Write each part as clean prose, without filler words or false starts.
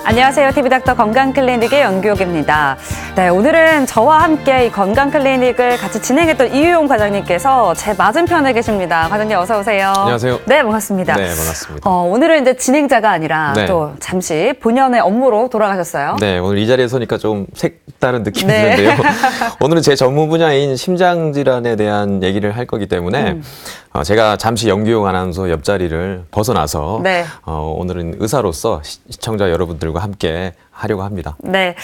안녕하세요. TV닥터 건강클리닉의 연규옥입니다. 네, 오늘은 저와 함께 이 건강클리닉을 같이 진행했던 이유용 과장님께서 제 맞은편에 계십니다. 과장님 어서 오세요. 안녕하세요. 네, 반갑습니다. 네, 반갑습니다. 오늘은 이제 진행자가 아니라 네. 또 잠시 본연의 업무로 돌아가셨어요. 네, 오늘 이 자리에 서니까 좀 색다른 느낌이 네. 드는데요. 오늘은 제 전문 분야인 심장질환에 대한 얘기를 할 거기 때문에 제가 잠시 연규용 아나운서 옆자리를 벗어나서 네. 오늘은 의사로서 시청자 여러분들과 함께 하려고 합니다. 네.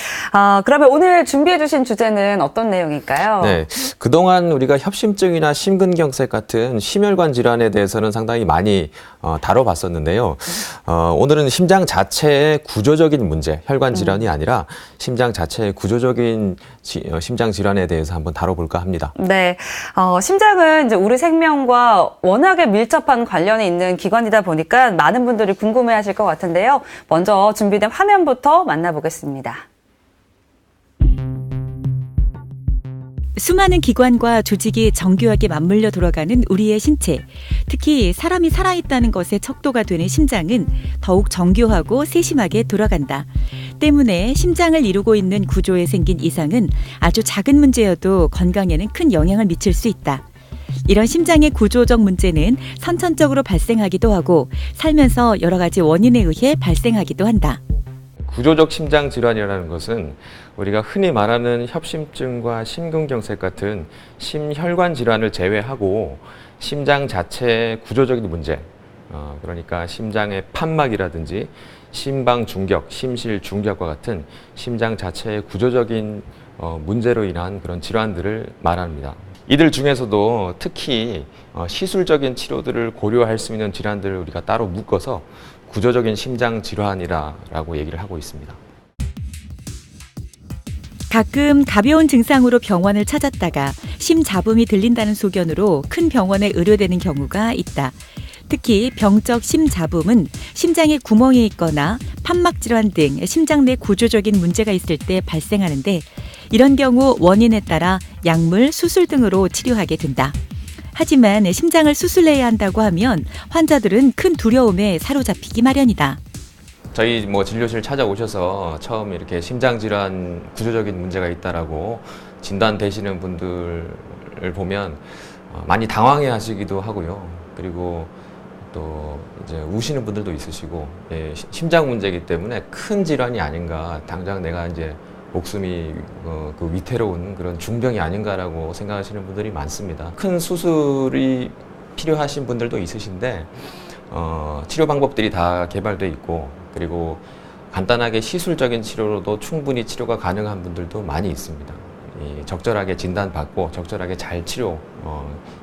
그러면 오늘 준비해 주신 주제는 어떤 내용일까요? 네, 그동안 우리가 협심증이나 심근경색 같은 심혈관 질환에 대해서는 상당히 많이 다뤄봤었는데요. 오늘은 심장 자체의 구조적인 문제, 혈관 질환이 아니라 심장 자체의 구조적인 심장 질환에 대해서 한번 다뤄볼까 합니다. 네. 심장은 이제 우리 생명과 워낙에 밀접한 관련이 있는 기관이다 보니까 많은 분들이 궁금해 하실 것 같은데요. 먼저 준비된 화면부터 만나보겠습니다. 수많은 기관과 조직이 정교하게 맞물려 돌아가는 우리의 신체, 특히 사람이 살아있다는 것에 척도가 되는 심장은 더욱 정교하고 세심하게 돌아간다. 때문에 심장을 이루고 있는 구조에 생긴 이상은 아주 작은 문제여도 건강에는 큰 영향을 미칠 수 있다. 이런 심장의 구조적 문제는 선천적으로 발생하기도 하고 살면서 여러 가지 원인에 의해 발생하기도 한다. 구조적 심장 질환이라는 것은 우리가 흔히 말하는 협심증과 심근경색 같은 심혈관 질환을 제외하고 심장 자체의 구조적인 문제, 그러니까 심장의 판막이라든지 심방 중격, 심실 중격과 같은 심장 자체의 구조적인 문제로 인한 그런 질환들을 말합니다. 이들 중에서도 특히 시술적인 치료들을 고려할 수 있는 질환들을 우리가 따로 묶어서 구조적인 심장 질환이라고 얘기를 하고 있습니다. 가끔 가벼운 증상으로 병원을 찾았다가 심잡음이 들린다는 소견으로 큰 병원에 의료되는 경우가 있다. 특히 병적 심잡음은 심장에 구멍이 있거나 판막 질환 등 심장 내 구조적인 문제가 있을 때 발생하는데 이런 경우 원인에 따라 약물, 수술 등으로 치료하게 된다. 하지만 심장을 수술해야 한다고 하면 환자들은 큰 두려움에 사로잡히기 마련이다. 저희 진료실 찾아오셔서 처음 이렇게 심장질환 구조적인 문제가 있다라고 진단되시는 분들을 보면 많이 당황해 하시기도 하고요. 그리고 또 이제 우시는 분들도 있으시고, 심장 문제이기 때문에 큰 질환이 아닌가, 당장 내가 이제 목숨이 그 위태로운 그런 중병이 아닌가라고 생각하시는 분들이 많습니다. 큰 수술이 필요하신 분들도 있으신데 치료 방법들이 다 개발돼 있고, 그리고 간단하게 시술적인 치료로도 충분히 치료가 가능한 분들도 많이 있습니다. 적절하게 진단받고 적절하게 잘 치료,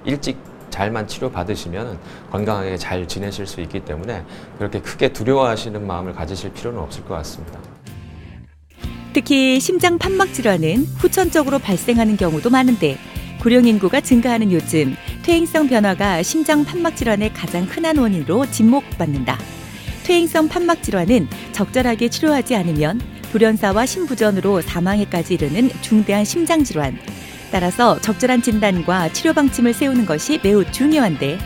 일찍 잘만 치료받으시면 건강하게 잘 지내실 수 있기 때문에 그렇게 크게 두려워하시는 마음을 가지실 필요는 없을 것 같습니다. 특히 심장 판막 질환은 후천적으로 발생하는 경우도 많은데 고령 인구가 증가하는 요즘 퇴행성 변화가 심장 판막 질환의 가장 흔한 원인으로 지목받는다. 퇴행성 판막 질환은 적절하게 치료하지 않으면 돌연사와 심부전으로 사망에까지 이르는 중대한 심장 질환. 따라서 적절한 진단과 치료 방침을 세우는 것이 매우 중요한데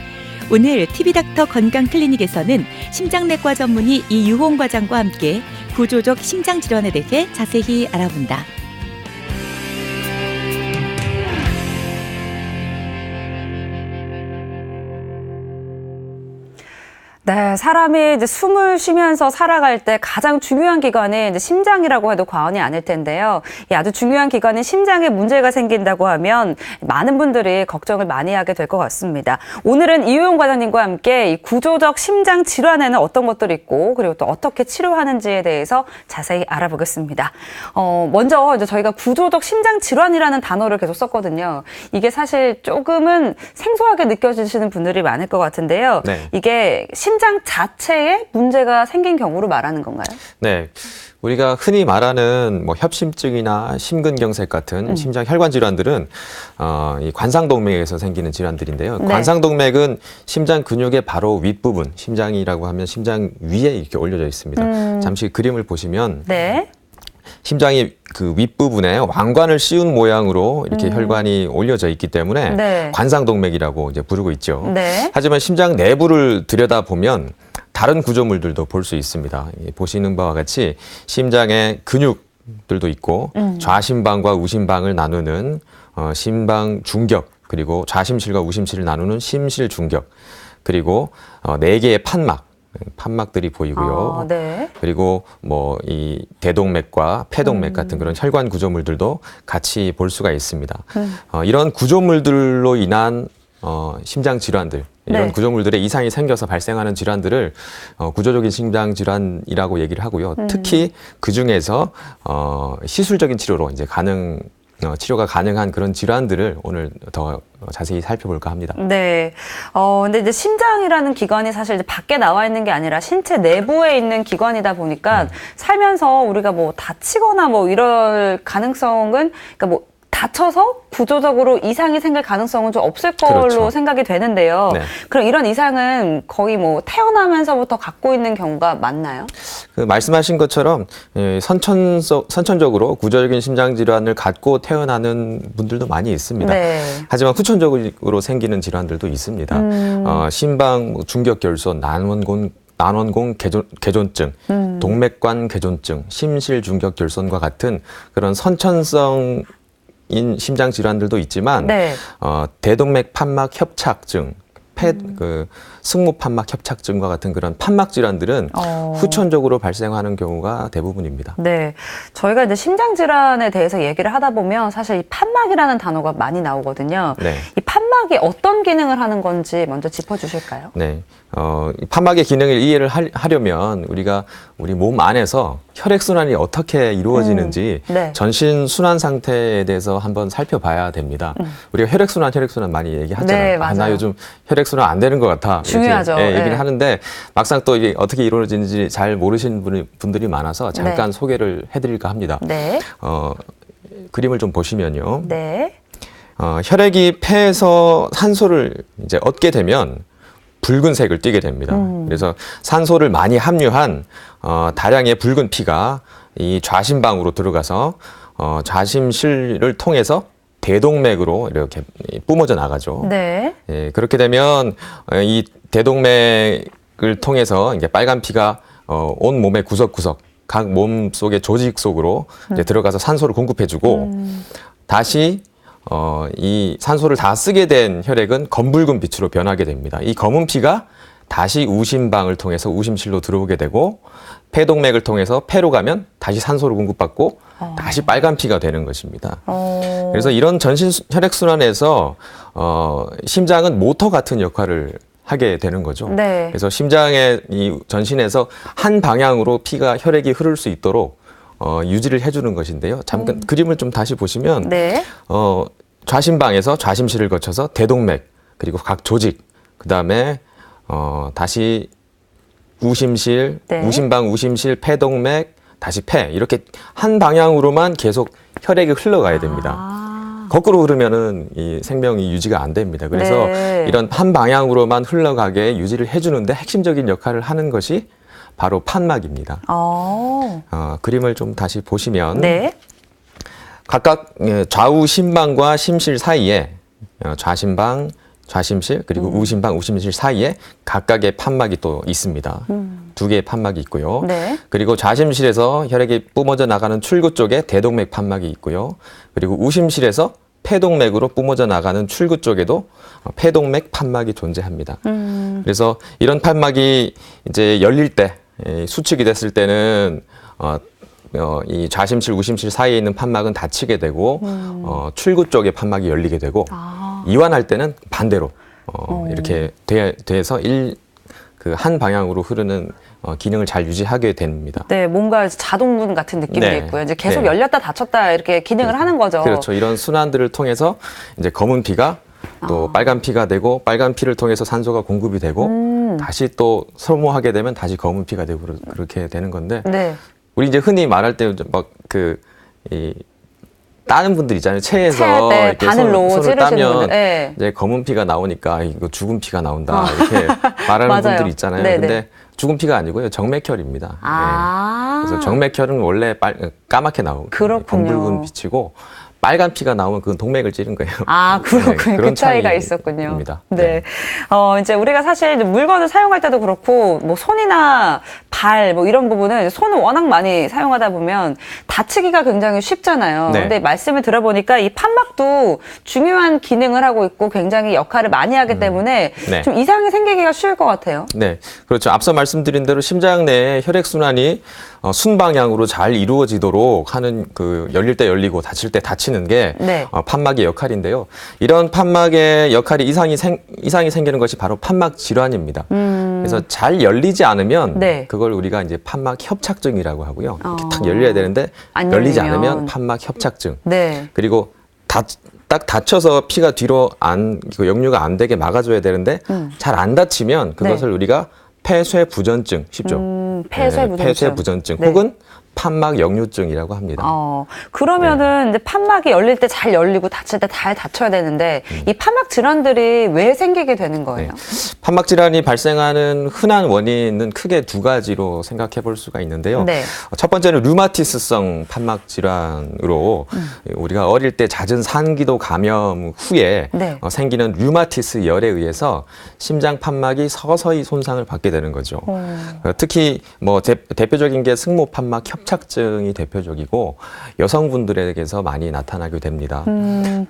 오늘 TV닥터 건강클리닉에서는 심장내과 전문의 이유홍 과장과 함께 구조적 심장 질환에 대해 자세히 알아본다. 네, 사람이 이제 숨을 쉬면서 살아갈 때 가장 중요한 기관이 이제 심장이라고 해도 과언이 아닐 텐데요. 이 아주 중요한 기관인 심장에 문제가 생긴다고 하면 많은 분들이 걱정을 많이 하게 될 것 같습니다. 오늘은 이유용 과장님과 함께 이 구조적 심장 질환에는 어떤 것들이 있고 그리고 또 어떻게 치료하는지에 대해서 자세히 알아보겠습니다. 먼저 이제 저희가 구조적 심장 질환이라는 단어를 계속 썼거든요. 이게 사실 조금은 생소하게 느껴지시는 분들이 많을 것 같은데요. 네. 이게 심장 자체에 문제가 생긴 경우를 말하는 건가요? 네, 우리가 흔히 말하는 협심증이나 심근경색 같은 심장 혈관 질환들은 이 관상동맥에서 생기는 질환들인데요. 네. 관상동맥은 심장 근육의 바로 윗부분, 심장이라고 하면 심장 위에 이렇게 올려져 있습니다. 잠시 그림을 보시면 네. 심장이 그 윗부분에 왕관을 씌운 모양으로 이렇게 혈관이 올려져 있기 때문에 네. 관상동맥이라고 이제 부르고 있죠. 네. 하지만 심장 내부를 들여다보면 다른 구조물들도 볼 수 있습니다. 보시는 바와 같이 심장의 근육들도 있고 좌심방과 우심방을 나누는 심방 중격, 그리고 좌심실과 우심실을 나누는 심실 중격, 그리고 4개의 판막들이 보이고요. 아, 네. 그리고 뭐 이 대동맥과 폐동맥 같은 그런 혈관 구조물들도 같이 볼 수가 있습니다. 이런 구조물들로 인한 심장 질환들, 이런 네. 구조물들의 이상이 생겨서 발생하는 질환들을 구조적인 심장 질환이라고 얘기를 하고요. 특히 그 중에서 시술적인 치료로 이제 치료가 가능한 그런 질환들을 오늘 더 자세히 살펴볼까 합니다. 네. 근데 이제 심장이라는 기관이 사실 이제 밖에 나와 있는 게 아니라 신체 내부에 있는 기관이다 보니까 살면서 우리가 뭐 다치거나 뭐 이럴 가능성은, 그러니까 뭐 다쳐서 구조적으로 이상이 생길 가능성은 좀 없을 걸로 그렇죠. 생각이 되는데요. 네. 그럼 이런 이상은 거의 뭐 태어나면서부터 갖고 있는 경우가 많나요? 그 말씀하신 것처럼 선천적으로 구조적인 심장 질환을 갖고 태어나는 분들도 많이 있습니다. 네. 하지만 후천적으로 생기는 질환들도 있습니다. 심방 중격결손, 난원공 개존증, 동맥관 개존증, 심실 중격결손과 같은 그런 선천성인 심장 질환들도 있지만 네. 대동맥 판막 협착증, 승모 판막 협착증과 같은 그런 판막 질환들은 후천적으로 발생하는 경우가 대부분입니다. 네. 저희가 이제 심장 질환에 대해서 얘기를 하다 보면 사실 이 판막이라는 단어가 많이 나오거든요. 네. 이 판막이 어떤 기능을 하는 건지 먼저 짚어주실까요? 네. 이 판막의 기능을 이해를 하려면 우리가 우리 몸 안에서 혈액순환이 어떻게 이루어지는지 네. 전신 순환 상태에 대해서 한번 살펴봐야 됩니다. 우리가 혈액순환 많이 얘기하잖아요. 네, 맞아요. 나 요즘 혈액순환 안 되는 것 같아. 중요하죠. 이렇게, 얘기를 네. 하는데 막상 또 이게 어떻게 이루어지는지 잘 모르시는 분들이 많아서 잠깐 소개를 해드릴까 합니다. 네. 그림을 좀 보시면요. 네. 혈액이 폐에서 산소를 이제 얻게 되면 붉은색을 띠게 됩니다. 그래서 산소를 많이 함유한 다량의 붉은 피가 이 좌심방으로 들어가서 좌심실을 통해서 대동맥으로 이렇게 뿜어져 나가죠. 네. 예, 그렇게 되면 이 대동맥을 통해서 이제 빨간 피가 온 몸의 구석구석 각 몸 속의 조직 속으로 이제 들어가서 산소를 공급해주고 다시 이 산소를 다 쓰게 된 혈액은 검붉은 빛으로 변하게 됩니다. 이 검은 피가 다시 우심방을 통해서 우심실로 들어오게 되고 폐동맥을 통해서 폐로 가면 다시 산소를 공급받고 다시 빨간 피가 되는 것입니다. 그래서 이런 전신 혈액순환에서 심장은 모터 같은 역할을 하게 되는 거죠. 네. 그래서 심장의 이 전신에서 한 방향으로 혈액이 흐를 수 있도록 유지를 해주는 것인데요. 잠깐 그림을 좀 다시 보시면 네. 좌심방에서 좌심실을 거쳐서 대동맥, 그리고 각 조직, 그 다음에 다시 우심실, 네. 우심방, 우심실, 폐동맥, 다시 폐, 이렇게 한 방향으로만 계속 혈액이 흘러가야 됩니다. 거꾸로 흐르면은 이 생명이 유지가 안 됩니다. 그래서 네. 이런 한 방향으로만 흘러가게 유지를 해주는데 핵심적인 역할을 하는 것이 바로 판막입니다. 그림을 좀 다시 보시면 네. 각각 좌우 심방과 심실 사이에 좌심방, 좌심실, 그리고 우심방, 우심실 사이에 각각의 판막이 또 있습니다. 2개의 판막이 있고요. 네. 그리고 좌심실에서 혈액이 뿜어져 나가는 출구 쪽에 대동맥 판막이 있고요. 그리고 우심실에서 폐동맥으로 뿜어져 나가는 출구 쪽에도 폐동맥 판막이 존재합니다. 그래서 이런 판막이 이제 열릴 때, 수축이 됐을 때는 이 좌심실, 우심실 사이에 있는 판막은 닫히게 되고 출구 쪽의 판막이 열리게 되고 이완할 때는 반대로 이렇게 돼서 한 방향으로 흐르는 기능을 잘 유지하게 됩니다. 네, 뭔가 자동문 같은 느낌이 네. 있고요. 이제 계속 네. 열렸다 닫혔다 이렇게 기능을 하는 거죠. 그렇죠. 이런 순환들을 통해서 이제 검은 피가 또 빨간 피가 되고 빨간 피를 통해서 산소가 공급이 되고 다시 또 소모하게 되면 다시 검은 피가 되고 그렇게 되는 건데 네. 우리 이제 흔히 말할 때 막 따는 분들 있잖아요. 체에서 때 이렇게 바늘로 손을 찌르시는 따면 분들. 네. 이제 검은 피가 나오니까 이거 죽은 피가 나온다 이렇게 말하는 맞아요. 분들이 있잖아요. 네네. 근데 죽은 피가 아니고요. 정맥혈입니다. 네. 그래서 정맥혈은 원래 까맣게 나오고 그렇군요. 검붉은 빛이고 빨간 피가 나오면 그건 동맥을 찌른 거예요. 아, 그렇군요. 그런 그 차이가 차이입니다. 있었군요. 네. 네. 이제 우리가 사실 물건을 사용할 때도 그렇고, 뭐 손이나 발, 뭐 이런 부분은 손을 워낙 많이 사용하다 보면 다치기가 굉장히 쉽잖아요. 네. 근데 말씀을 들어보니까 이 판막도 중요한 기능을 하고 있고 굉장히 역할을 많이 하기 때문에 네. 좀 이상이 생기기가 쉬울 것 같아요. 네, 그렇죠. 앞서 말씀드린 대로 심장 내에 혈액순환이 순방향으로 잘 이루어지도록 하는 그 열릴 때 열리고 닫힐 때 닫히는 게 네. 판막의 역할인데요. 이런 판막의 역할이 이상이 생기는 것이 바로 판막 질환입니다. 그래서 잘 열리지 않으면 네. 그걸 우리가 이제 판막 협착증이라고 하고요. 이렇게 어. 탁 열려야 되는데 안 열리지 열리면. 않으면 판막 협착증. 네. 그리고 딱 닫혀서 피가 뒤로 역류가 안 되게 막아줘야 되는데 잘 안 닫히면 그것을 우리가 폐쇄부전증, 쉽죠? 폐쇄부전증. 폐쇄부전증 네. 혹은 판막 역류증이라고 합니다. 그러면은 이제 판막이 열릴 때 잘 열리고 닫힐 때 잘 닫혀야 되는데 이 판막 질환들이 왜 생기게 되는 거예요? 판막 질환이 발생하는 흔한 원인은 크게 두 가지로 생각해 볼 수가 있는데요. 네. 첫 번째는 류마티스성 판막 질환으로 우리가 어릴 때 잦은 산기도 감염 후에 네. 생기는 류마티스 열에 의해서 심장 판막이 서서히 손상을 받게 되는 거죠. 특히 뭐 대표적인 게 승모 판막 협착증이 대표적이고 여성분들에게서 많이 나타나게 됩니다.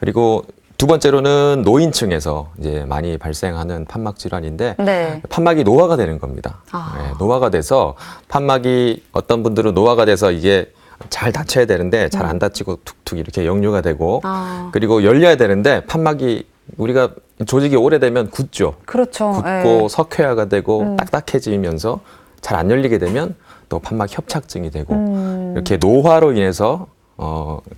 그리고 두 번째로는 노인층에서 이제 많이 발생하는 판막 질환인데 네. 판막이 노화가 되는 겁니다. 네, 노화가 돼서 판막이 어떤 분들은 노화가 돼서 이게 잘 닫혀야 되는데 잘 안 닫히고 툭툭 이렇게 역류가 되고 그리고 열려야 되는데 판막이 우리가 조직이 오래되면 굳죠. 그렇죠. 굳고 석회화가 되고 딱딱해지면서 잘 안 열리게 되면 또 판막 협착증이 되고 이렇게 노화로 인해서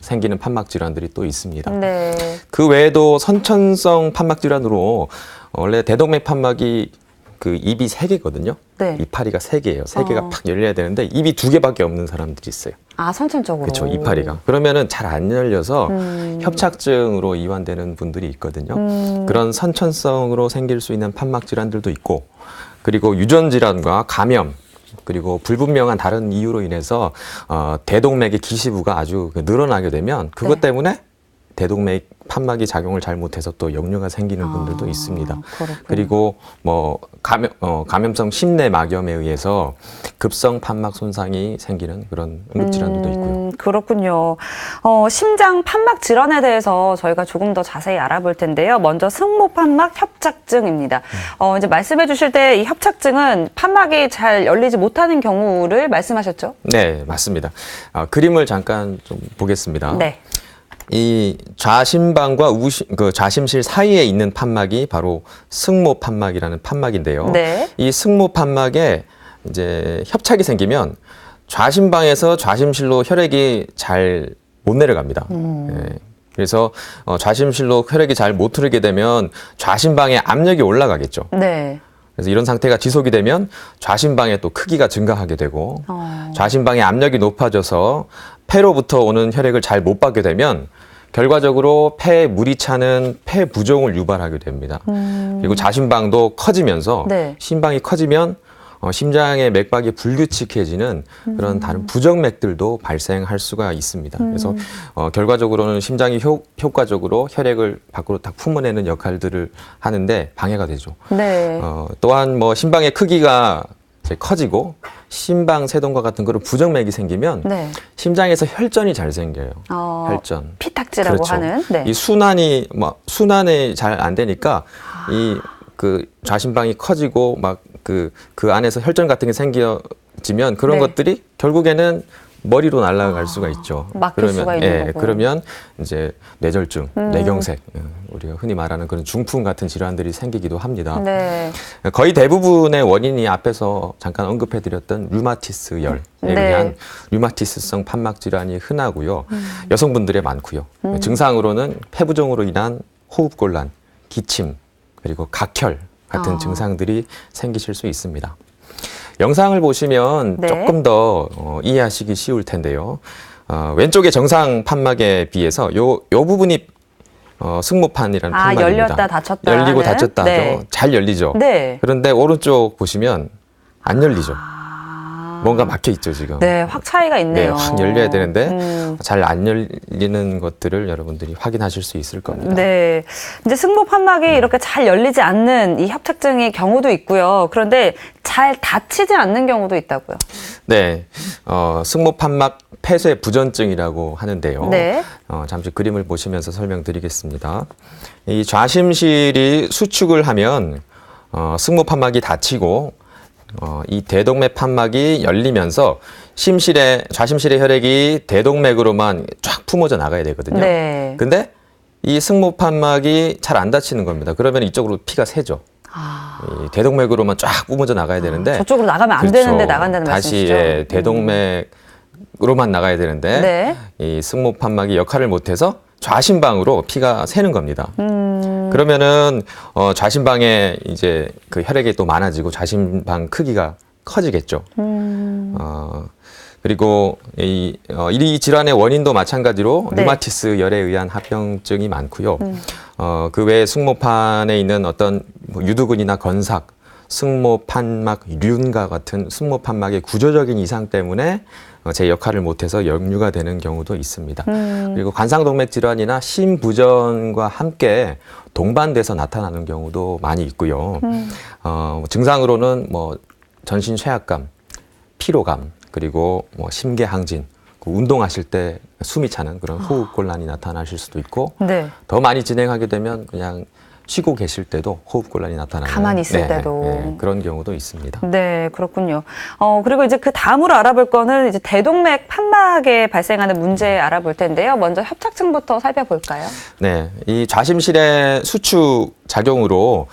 생기는 판막 질환들이 또 있습니다. 네. 그 외에도 선천성 판막 질환으로 원래 대동맥 판막이 그 입이 3개거든요. 네. 이파리가 3개예요. 3개가 팍 열려야 되는데 입이 2개밖에 없는 사람들이 있어요. 아, 선천적으로. 그렇죠. 이파리가. 그러면은 잘 안 열려서 협착증으로 이완되는 분들이 있거든요. 그런 선천성으로 생길 수 있는 판막 질환들도 있고 그리고 유전 질환과 감염 그리고 불분명한 다른 이유로 인해서 대동맥의 기시부가 아주 늘어나게 되면 그것 때문에 대동맥 판막이 작용을 잘못해서 또 역류가 생기는 분들도 있습니다. 그렇군요. 그리고 뭐 감염성 심내막염에 의해서 급성 판막 손상이 생기는 그런 응급질환들도 있고요. 그렇군요. 심장 판막 질환에 대해서 저희가 조금 더 자세히 알아볼 텐데요. 먼저 승모 판막 협착증입니다. 이제 말씀해 주실 때 이 협착증은 판막이 잘 열리지 못하는 경우를 말씀하셨죠? 네, 맞습니다. 그림을 잠깐 좀 보겠습니다. 네. 이 좌심방과 좌심실 사이에 있는 판막이 바로 승모 판막이라는 판막인데요. 네. 이 승모 판막에 이제 협착이 생기면 좌심방에서 좌심실로 혈액이 잘 못 내려갑니다. 예. 그래서 좌심실로 혈액이 잘 못 흐르게 되면 좌심방에 압력이 올라가겠죠. 네. 그래서 이런 상태가 지속이 되면 좌심방의 또 크기가 증가하게 되고 좌심방의 압력이 높아져서 폐로부터 오는 혈액을 잘 못 받게 되면 결과적으로 폐에 물이 차는 폐부종을 유발하게 됩니다. 그리고 좌심방도 커지면서 네. 심방이 커지면 심장의 맥박이 불규칙해지는 그런 다른 부정맥들도 발생할 수가 있습니다. 그래서 결과적으로는 심장이 효과적으로 혈액을 밖으로 딱 품어내는 역할들을 하는데 방해가 되죠. 네. 또한 뭐 심방의 크기가 이제 커지고 심방세동과 같은 그런 부정맥이 생기면 네. 심장에서 혈전이 잘 생겨요. 혈전. 피탁지라고 그렇죠. 하는. 네. 이 순환이 잘 안 되니까 이 그 좌심방이 커지고 막 그 안에서 혈전 같은 게 생겨지면 그런 네. 것들이 결국에는 머리로 날아갈 수가 있죠. 막힐 수가 있는 거고. 그러면 이제 뇌졸중, 뇌경색, 우리가 흔히 말하는 그런 중풍 같은 질환들이 생기기도 합니다. 네. 거의 대부분의 원인이 앞에서 잠깐 언급해드렸던 류마티스 열에 네. 의한 류마티스성 판막 질환이 흔하고요. 여성분들에 많고요. 증상으로는 폐부종으로 인한 호흡곤란, 기침, 그리고 각혈 같은 증상들이 생기실 수 있습니다. 영상을 보시면 네. 조금 더 이해하시기 쉬울 텐데요. 왼쪽의 정상 판막에 비해서 요 부분이 승모판이라는 판막입니다. 열렸다 닫혔다 열리고 하는? 닫혔다 하죠. 네. 잘 열리죠. 네. 그런데 오른쪽 보시면 안 열리죠. 뭔가 막혀 있죠, 지금. 네, 확 차이가 네, 있네요. 확 열려야 되는데 잘 안 열리는 것들을 여러분들이 확인하실 수 있을 겁니다. 네. 이제 승모 판막이 이렇게 잘 열리지 않는 이 협착증의 경우도 있고요. 그런데 잘 닫히지 않는 경우도 있다고요. 네, 승모 판막 폐쇄 부전증이라고 하는데요. 네. 잠시 그림을 보시면서 설명드리겠습니다. 이 좌심실이 수축을 하면 승모 판막이 닫히고 이 대동맥 판막이 열리면서 좌심실의 혈액이 대동맥으로만 쫙 품어져 나가야 되거든요. 네. 근데 이 승모 판막이 잘 안 닫히는 겁니다. 그러면 이쪽으로 피가 새죠. 이 대동맥으로만 쫙 뿜어져 나가야 되는데 저쪽으로 나가면 안 그렇죠. 되는데 나간다는 다시 말씀이시죠? 대동맥으로만 나가야 되는데 네. 이 승모 판막이 역할을 못해서 좌심방으로 피가 새는 겁니다. 그러면은 좌심방에 이제 그 혈액이 또 많아지고 좌심방 크기가 커지겠죠. 그리고 이 질환의 원인도 마찬가지로 네. 류마티스 열에 의한 합병증이 많고요. 그 외에 승모판에 있는 어떤 뭐 유두근이나 건삭, 승모판막 륜과 같은 승모판막의 구조적인 이상 때문에 제 역할을 못해서 역류가 되는 경우도 있습니다. 그리고 관상동맥 질환이나 심부전과 함께 동반돼서 나타나는 경우도 많이 있고요. 증상으로는 뭐 전신 쇠약감, 피로감, 그리고 뭐 심계항진, 운동하실 때 숨이 차는 그런 호흡 곤란이 나타나실 수도 있고, 네. 더 많이 진행하게 되면 그냥 쉬고 계실 때도 호흡 곤란이 나타나는 가만히 있을 때도. 그런 경우도 있습니다. 네, 그렇군요. 그리고 이제 그 다음으로 알아볼 거는 이제 대동맥 판막에 발생하는 문제 알아볼 텐데요. 먼저 협착증부터 살펴볼까요? 네, 이 좌심실의 수축 작용으로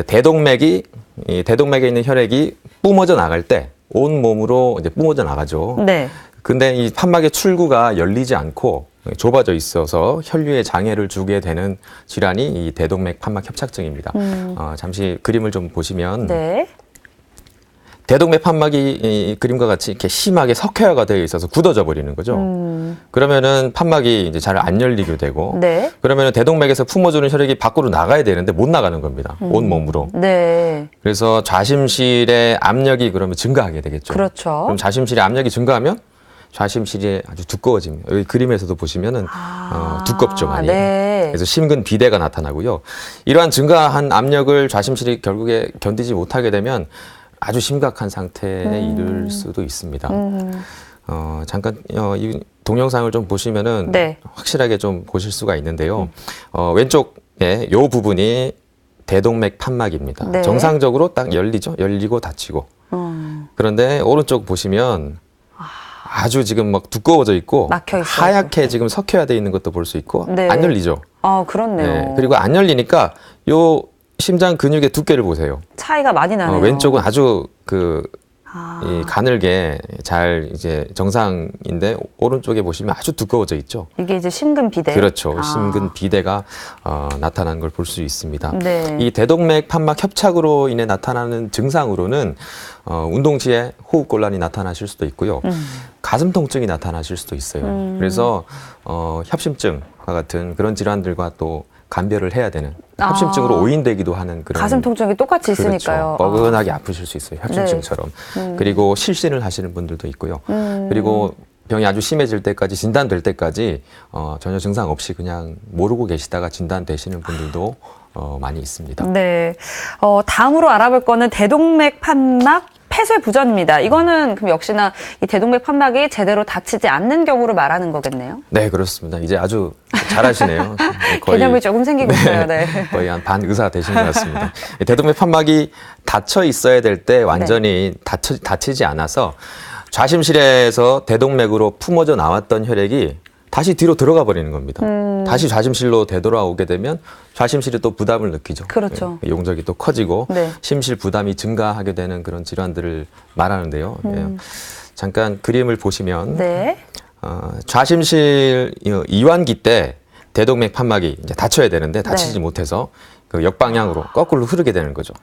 대동맥에 있는 혈액이 뿜어져 나갈 때 온 몸으로 이제 뿜어져 나가죠. 네. 근데 이 판막의 출구가 열리지 않고 좁아져 있어서 혈류에 장애를 주게 되는 질환이 이 대동맥 판막 협착증입니다. 잠시 그림을 좀 보시면 네. 대동맥 판막이 이 그림과 같이 이렇게 심하게 석회화가 되어 있어서 굳어져 버리는 거죠. 그러면은 판막이 이제 잘 안 열리게 되고, 네. 그러면은 대동맥에서 품어주는 혈액이 밖으로 나가야 되는데 못 나가는 겁니다. 온 몸으로. 네. 그래서 좌심실의 압력이 그러면 증가하게 되겠죠. 그렇죠. 그럼 좌심실의 압력이 증가하면 좌심실이 아주 두꺼워집니다. 여기 그림에서도 보시면은 두껍죠, 많이. 네. 그래서 심근 비대가 나타나고요. 이러한 증가한 압력을 좌심실이 결국에 견디지 못하게 되면 아주 심각한 상태에 이를 수도 있습니다. 잠깐 이 동영상을 좀 보시면은 네. 확실하게 좀 보실 수가 있는데요. 왼쪽에 요 부분이 대동맥 판막입니다. 네. 정상적으로 딱 열리죠. 열리고 닫히고. 그런데 오른쪽 보시면 아주 지금 막 두꺼워져 있고 막혀 있어요. 하얗게 지금 석회화되어 있는 것도 볼 수 있고 네. 안 열리죠. 그렇네요. 네. 그리고 안 열리니까 요 심장 근육의 두께를 보세요. 차이가 많이 나네요. 왼쪽은 아주 아. 이 가늘게 잘 이제 정상인데 오른쪽에 보시면 아주 두꺼워져 있죠. 이게 이제 심근 비대. 그렇죠. 심근 비대가 나타나는 걸 볼 수 있습니다. 네. 이 대동맥 판막 협착으로 인해 나타나는 증상으로는 운동 시에 호흡 곤란이 나타나실 수도 있고요. 가슴 통증이 나타나실 수도 있어요. 그래서 협심증과 같은 그런 질환들과 또 감별을 해야 되는 협심증으로 오인되기도 하는 그런 가슴 통증이 똑같이 있으니까요. 그렇죠. 뻐근하게 아프실 수 있어요. 협심증처럼. 그리고 실신을 하시는 분들도 있고요. 그리고 병이 아주 심해질 때까지 진단될 때까지 전혀 증상 없이 그냥 모르고 계시다가 진단되시는 분들도 많이 있습니다. 네. 다음으로 알아볼 거는 대동맥 판막 폐쇄 부전입니다. 이거는 그럼 역시나 이 대동맥 판막이 제대로 닫히지 않는 경우를 말하는 거겠네요. 네, 그렇습니다. 이제 아주 잘하시네요. 개념이 조금 생기고 있어요. 네. 거의 한 반 의사 되신 것 같습니다. 대동맥 판막이 닫혀 있어야 될 때 완전히 닫히지 않아서 좌심실에서 대동맥으로 품어져 나왔던 혈액이 다시 뒤로 들어가 버리는 겁니다. 다시 좌심실로 되돌아오게 되면 좌심실이 또 부담을 느끼죠. 그렇죠. 용적이 또 커지고 네. 심실 부담이 증가하게 되는 그런 질환들을 말하는데요. 잠깐 그림을 보시면 네. 좌심실 이완기 때 대동맥 판막이 이제 닫혀야 되는데 닫히지 네. 못해서 그 역방향으로 거꾸로 흐르게 되는 거죠.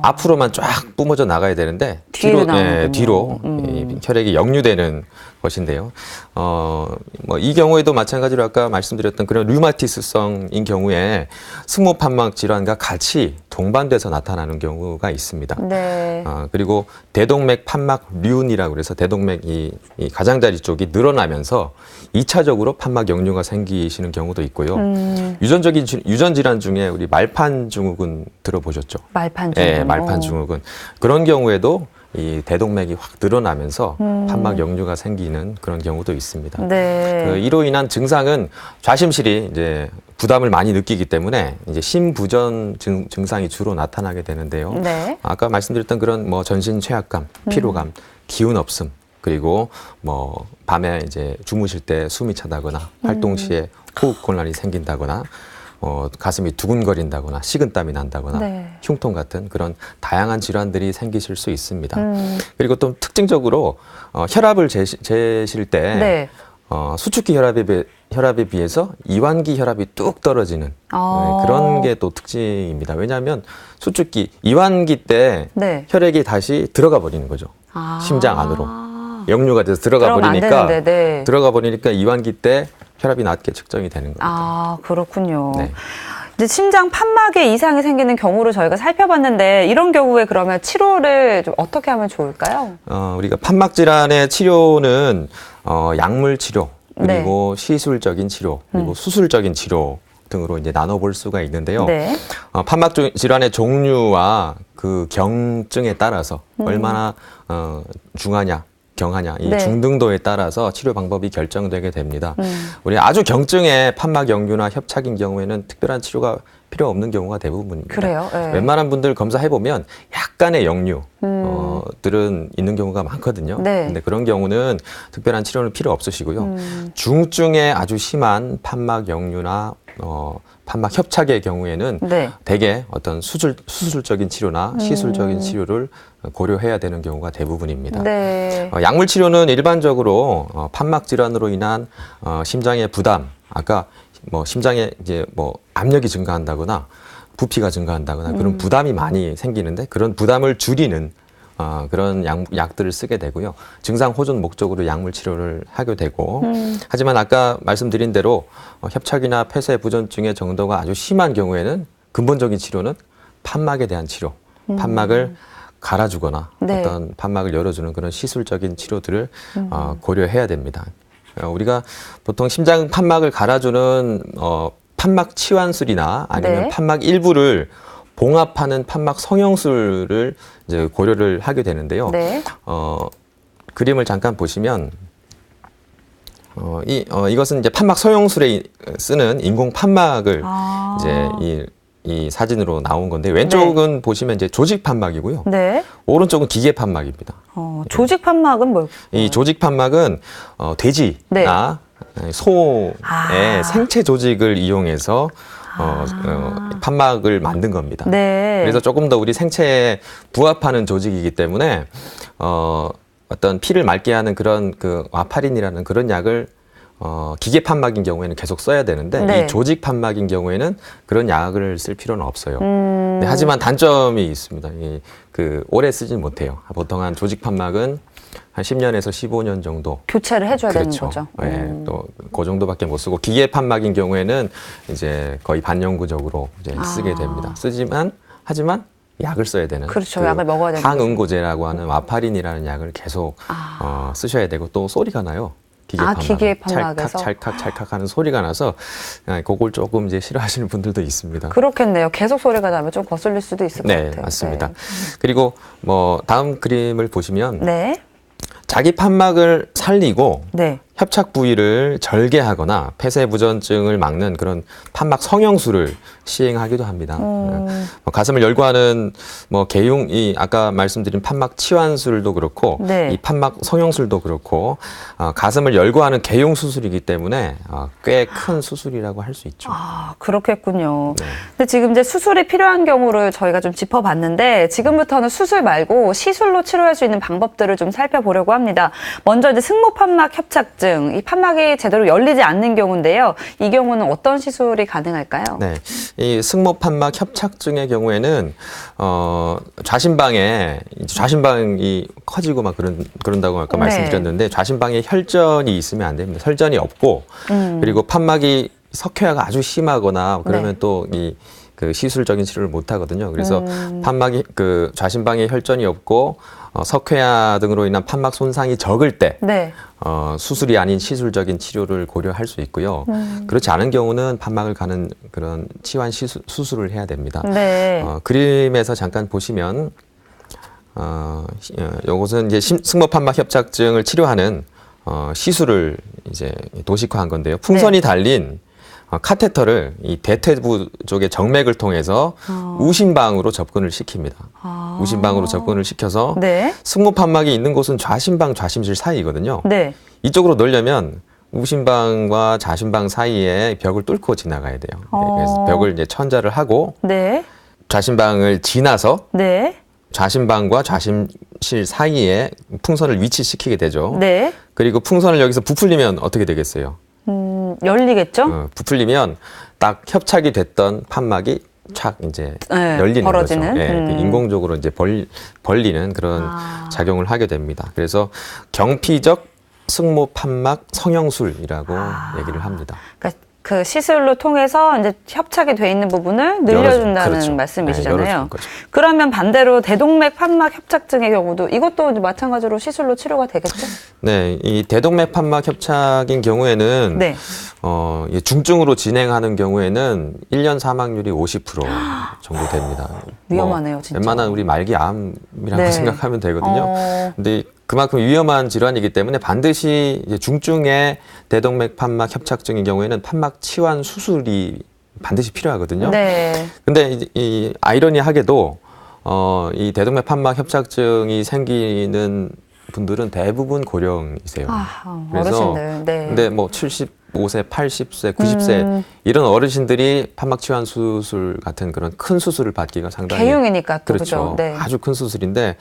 앞으로만 쫙 뿜어져 나가야 되는데 뒤로 나오는군요. 뒤로 이 혈액이 역류되는 것인데요. 뭐 이 경우에도 마찬가지로 아까 말씀드렸던 그런 류마티스성인 경우에 승모 판막 질환과 같이 동반돼서 나타나는 경우가 있습니다. 네. 그리고 대동맥 판막류운이라고 그래서 대동맥 이 가장자리 쪽이 늘어나면서 2차적으로 판막 역류가 생기시는 경우도 있고요. 유전 질환 중에 우리 말판 증후군 들어보셨죠? 말판 네, 증후군. 말판 증후군. 그런 경우에도 이 대동맥이 확 늘어나면서 판막 역류가 생기는 그런 경우도 있습니다. 네. 이로 인한 증상은 좌심실이 이제 부담을 많이 느끼기 때문에 이제 심부전 증상이 주로 나타나게 되는데요. 네. 아까 말씀드렸던 그런 뭐 전신 최악감, 피로감, 기운 없음, 그리고 뭐 밤에 이제 주무실 때 숨이 차다거나 활동 시에 호흡 곤란이 생긴다거나 가슴이 두근거린다거나 식은땀이 난다거나 네. 흉통 같은 그런 다양한 질환들이 생기실 수 있습니다. 그리고 또 특징적으로 혈압을 재실 때 네. 수축기 혈압에 비해서 이완기 혈압이 뚝 떨어지는 그런 게 또 특징입니다. 왜냐하면 수축기, 이완기 때 네. 혈액이 다시 들어가 버리는 거죠. 심장 안으로. 역류가 돼서 들어가 들어가면 안 버리니까 되는데, 네. 들어가 버리니까 이완기 때 혈압이 낮게 측정이 되는 겁니다. 아, 그렇군요. 네. 이제 심장 판막에 이상이 생기는 경우를 저희가 살펴봤는데 이런 경우에 그러면 치료를 좀 어떻게 하면 좋을까요? 우리가 판막 질환의 치료는 약물 치료 그리고 네. 시술적인 치료 그리고 수술적인 치료 등으로 이제 나눠볼 수가 있는데요. 네. 판막 질환의 종류와 그 경증에 따라서 얼마나 중하냐, 경하냐, 이 네. 중등도에 따라서 치료 방법이 결정되게 됩니다. 우리 아주 경증의 판막 역류나 협착인 경우에는 특별한 치료가 필요 없는 경우가 대부분입니다. 그래요? 네. 웬만한 분들 검사해 보면 약간의 역류 들은 있는 경우가 많거든요. 네. 근데 그런 경우는 특별한 치료는 필요 없으시고요. 중증의 아주 심한 판막 역류나 판막 협착의 경우에는 네. 대개 어떤 수술적인 치료나 시술적인 치료를 고려해야 되는 경우가 대부분입니다. 네. 약물 치료는 일반적으로 판막 질환으로 인한 심장의 부담, 아까 뭐 심장에 이제 뭐 압력이 증가한다거나 부피가 증가한다거나 그런 부담이 많이 생기는데 그런 부담을 줄이는 그런 약들을 쓰게 되고요. 증상 호전 목적으로 약물 치료를 하게 되고 하지만 아까 말씀드린 대로 협착이나 폐쇄 부전증의 정도가 아주 심한 경우에는 근본적인 치료는 판막에 대한 치료, 판막을 갈아주거나 네. 어떤 판막을 열어주는 그런 시술적인 치료들을 고려해야 됩니다. 우리가 보통 심장 판막을 갈아주는 판막 치환술이나 아니면 네. 판막 일부를 봉합하는 판막 성형술을 이제 고려를 하게 되는데요. 네. 그림을 잠깐 보시면 이것은 이제 판막 성형술에 쓰는 인공 판막을 이제 이 사진으로 나온 건데 왼쪽은 보시면 이제 조직 판막이고요. 네. 오른쪽은 기계 판막입니다. 조직 판막은 뭘까요? 이 조직 판막은 돼지나 소의 생체 조직을 이용해서 판막을 만든 겁니다. 네. 그래서 조금 더 우리 생체에 부합하는 조직이기 때문에 어떤 피를 맑게 하는 그런 그 와파린이라는 그런 약을 기계 판막인 경우에는 계속 써야 되는데 네. 이 조직 판막인 경우에는 그런 약을 쓸 필요는 없어요. 네, 하지만 단점이 있습니다. 오래 쓰진 못해요. 보통 한 조직 판막은 한 10년에서 15년 정도 교체를 해줘야 되는 그렇죠. 거죠. 네, 또 그 정도밖에 못 쓰고 기계 판막인 경우에는 이제 거의 반영구적으로 이제 쓰게 됩니다. 하지만 약을 써야 되는 그렇죠. 약을 먹어야 되는 항응고제라고 하는 와파린이라는 약을 계속 쓰셔야 되고 또 소리가 나요. 기계 판막에서 찰칵 하는 소리가 나서 그걸 조금 이제 싫어하시는 분들도 있습니다. 그렇겠네요. 계속 소리가 나면 좀 거슬릴 수도 있을 것 같아요. 네, 맞습니다. 그리고 뭐 다음 그림을 보시면 네. 자기 판막을 살리고 네. 협착 부위를 절개하거나 폐쇄 부전증을 막는 그런 판막 성형술을 시행하기도 합니다. 가슴을 열고하는 뭐 개용이 아까 말씀드린 판막 치환술도 그렇고 네. 이 판막 성형술도 그렇고 가슴을 열고하는 개용 수술이기 때문에 꽤 큰 수술이라고 할 수 있죠. 그렇겠군요. 네. 근데 지금 이제 수술이 필요한 경우를 저희가 좀 짚어봤는데 지금부터는 수술 말고 시술로 치료할 수 있는 방법들을 좀 살펴보려고 합니다. 먼저 이제 승모판막 협착증 협착증, 이 판막이 제대로 열리지 않는 경우인데요. 이 경우는 어떤 시술이 가능할까요? 네, 이 승모판막 협착증의 경우에는 좌심방이 커지고 막 그런다고 아까 네. 말씀드렸는데 좌심방에 혈전이 있으면 안 됩니다. 혈전이 없고 그리고 판막이 석회화가 아주 심하거나 그러면 네. 또 그 시술적인 치료를 못 하거든요. 그래서 판막이 그 좌심방에 혈전이 없고 석회화 등으로 인한 판막 손상이 적을 때 네. 수술이 아닌 시술적인 치료를 고려할 수 있고요. 그렇지 않은 경우는 판막을 가는 그런 치환 수술을 해야 됩니다. 네. 그림에서 잠깐 보시면 요것은 이제 승모판막 협착증을 치료하는 시술을 이제 도식화한 건데요. 풍선이 달린 카테터를 이 대퇴부 쪽의 정맥을 통해서 우심방으로 접근을 시킵니다. 우심방으로 접근을 시켜서 네. 승모판막이 있는 곳은 좌심방, 좌심실 사이거든요. 네. 이쪽으로 넣으려면 우심방과 좌심방 사이에 벽을 뚫고 지나가야 돼요. 그래서 벽을 이제 천자를 하고 네. 좌심방을 지나서 네. 좌심방과 좌심실 사이에 풍선을 위치시키게 되죠. 네. 그리고 풍선을 여기서 부풀리면 어떻게 되겠어요? 열리겠죠? 부풀리면 딱 협착이 됐던 판막이 착 이제 네, 열리는 벌어지는? 거죠. 그 인공적으로 이제 벌리는 그런 작용을 하게 됩니다. 그래서 경피적 승모판막 성형술이라고 얘기를 합니다. 그러니까 그 시술로 통해서 이제 협착이 돼 있는 부분을 늘려준다는 그렇죠. 말씀이시잖아요. 네, 열어주는 거죠. 그러면 반대로 대동맥 판막 협착증의 경우도 이것도 이제 마찬가지로 시술로 치료가 되겠죠? 네, 이 대동맥 판막 협착인 경우에는 네. 이 중증으로 진행하는 경우에는 1년 사망률이 50% 정도 됩니다. 위험하네요, 진짜. 웬만한 우리 말기암이라고 네. 생각하면 되거든요. 근데 그만큼 위험한 질환이기 때문에 반드시 이제 중증의 대동맥 판막 협착증인 경우에는 판막 치환 수술이 반드시 필요하거든요. 네. 근데 이 아이러니하게도 이 대동맥 판막 협착증이 생기는 분들은 대부분 고령이세요. 그래서 어르신들. 네. 근데 뭐 75세, 80세, 90세 이런 어르신들이 판막 치환 수술 같은 그런 큰 수술을 받기가 상당히 개용이니까 또 그렇죠. 그죠? 네. 아주 큰 수술인데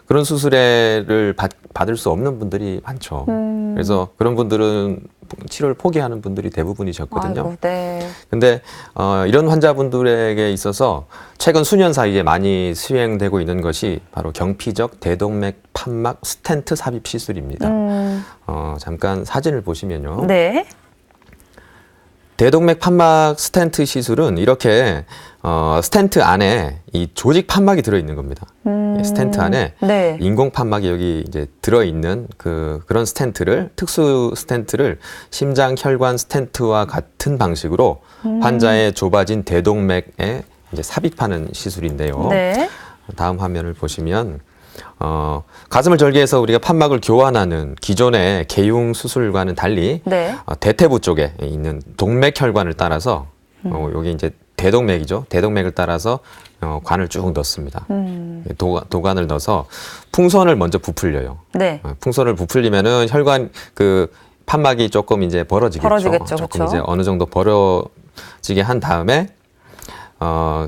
그런 수술을 받을 수 없는 분들이 많죠. 그래서 그런 분들은 치료를 포기하는 분들이 대부분이셨거든요. 아이고, 네. 근데 이런 환자분들에게 있어서 최근 수년 사이에 많이 수행되고 있는 것이 바로 경피적 대동맥 판막 스텐트 삽입 시술입니다. 잠깐 사진을 보시면요. 네. 대동맥 판막 스텐트 시술은 이렇게 스텐트 안에 이 조직 판막이 들어있는 겁니다. 스텐트 안에 네. 인공 판막이 여기 이제 들어있는 그런 스텐트를 특수 스텐트를 심장 혈관 스텐트와 같은 방식으로 환자의 좁아진 대동맥에 이제 삽입하는 시술인데요. 네. 다음 화면을 보시면 가슴을 절개해서 우리가 판막을 교환하는 기존의 개융 수술과는 달리 네. 대퇴부 쪽에 있는 동맥혈관을 따라서 여기 이제 대동맥이죠. 대동맥을 따라서 관을 쭉 넣습니다. 도관을 넣어서 풍선을 먼저 부풀려요. 네. 풍선을 부풀리면은 혈관 그 판막이 조금 이제 벌어지겠죠. 조금 그렇죠. 이제 어느 정도 벌어지게 한 다음에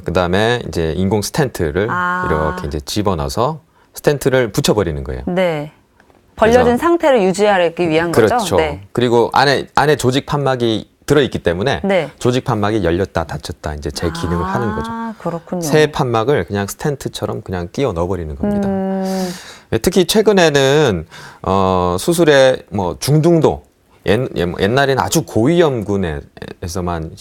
그다음에 이제 인공 스텐트를 이렇게 이제 집어넣어서 스텐트를 붙여버리는 거예요. 네. 벌려진 그래서- 상태를 유지하기 위한 그렇죠. 거죠? 네. 그리고 안에 조직 판막이 들어있기 때문에 네. 조직 판막이 열렸다 닫혔다 이제 제 기능을 하는 거죠. 그렇군요. 새 판막을 그냥 스텐트처럼 그냥 끼워 넣어버리는 겁니다. 음. 특히 최근에는 수술의 뭐 중등도 옛날에는 아주 고위험군에서만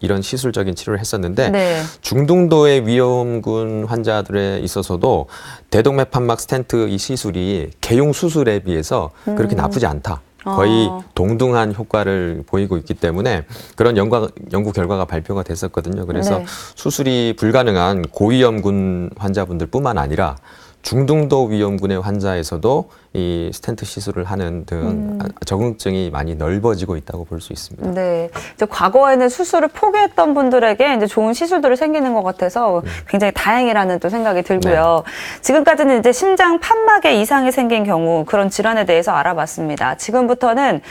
이런 시술적인 치료를 했었는데 네. 중등도의 위험군 환자들에 있어서도 대동맥 판막 스텐트 이 시술이 개용 수술에 비해서 그렇게 나쁘지 않다. 거의 동등한 효과를 보이고 있기 때문에 그런 연구 결과가 발표가 됐었거든요. 그래서 네. 수술이 불가능한 고위험군 환자분들뿐만 아니라 중등도 위험군의 환자에서도 이 스텐트 시술을 하는 등 적응증이 많이 넓어지고 있다고 볼 수 있습니다. 네. 이제 과거에는 수술을 포기했던 분들에게 이제 좋은 시술들이 생기는 것 같아서 굉장히 다행이라는 또 생각이 들고요. 지금까지는 이제 심장 판막에 이상이 생긴 경우 그런 질환에 대해서 알아봤습니다. 지금부터는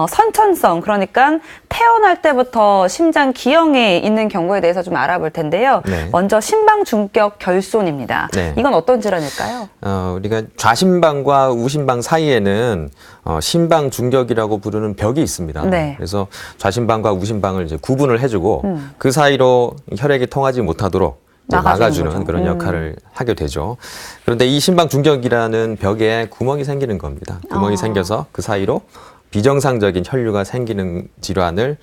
선천성, 그러니까 태어날 때부터 심장 기형이 있는 경우에 대해서 좀 알아볼 텐데요. 네. 먼저 심방 중격 결손입니다. 네. 이건 어떤 질환일까요? 우리가 좌심방과 우심방 사이에는 심방 중격이라고 부르는 벽이 있습니다. 네. 그래서 좌심방과 우심방을 이제 구분을 해주고 그 사이로 혈액이 통하지 못하도록 이제 막아주는 거죠. 그런 역할을 하게 되죠. 그런데 이 심방 중격이라는 벽에 구멍이 생기는 겁니다. 구멍이 생겨서 그 사이로 비정상적인 혈류가 생기는 질환을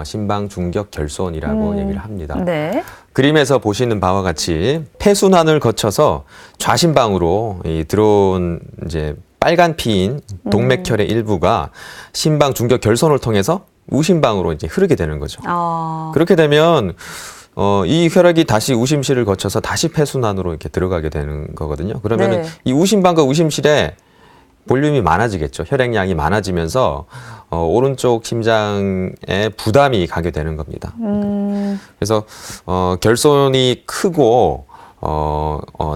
심방 중격 결손이라고 얘기를 합니다. 네. 그림에서 보시는 바와 같이 폐순환을 거쳐서 좌심방으로 들어온 이제 빨간 피인 동맥혈의 일부가 심방 중격 결손을 통해서 우심방으로 이제 흐르게 되는 거죠. 그렇게 되면 이 혈액이 다시 우심실을 거쳐서 다시 폐순환으로 이렇게 들어가게 되는 거거든요. 그러면은 네. 이 우심방과 우심실에 볼륨이 많아지겠죠. 혈액량이 많아지면서 오른쪽 심장에 부담이 가게 되는 겁니다. 그래서 결손이 크고